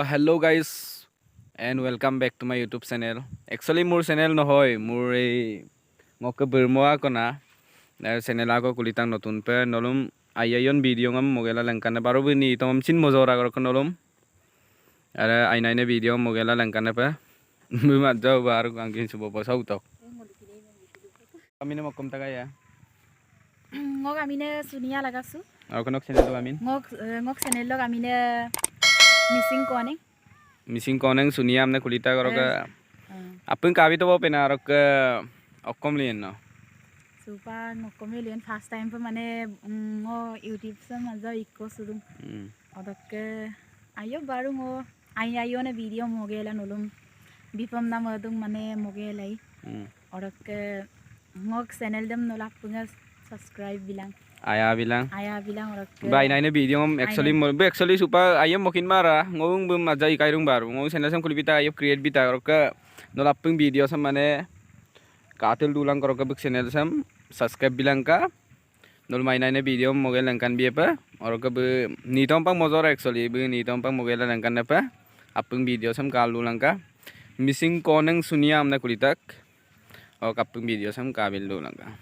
Hello guys and welcome back to my YouTube channel. Actually মোৰ channel নহয় মোৰ এই ngok bermoa kona channel ako kulitang notun pe nolom ayon video ngam mogela langkan baru bini tom chin mojora kor nolom ara aina video mogela langkan pe bumat jau baru angkin subo posau tok amine mokom taga ya ngok amine sunia lagasu আৰু কোনক channel lo amin ngok channel log amine missing koneng sunia amne kulita koroka apun kabi to pena rok okom lien no supa ngokom lien first time pe mane ngo YouTube se majo ikko sudum odokke ayo baru ngo ayo ne video mogela nolom bipam na modung mane mogelai odokke ngok channel dem nolap punga subscribe bilang Ayah bilang odokke ba ina video actually supa ayam mokin mara ngong bum aja ikai rung baru ngong channel sam kulibita ayo create bita roka nolapung video sam mane katel dulang koroka buk channel sam subscribe bilang ka nol main ina video mogel langkan bi apa oroka bu nitom pang mojor actually bu nitom pang mogel langkan apa apung video sam kalu langka missing koneng sunia amna kulitak o kapung video sam kabil du langka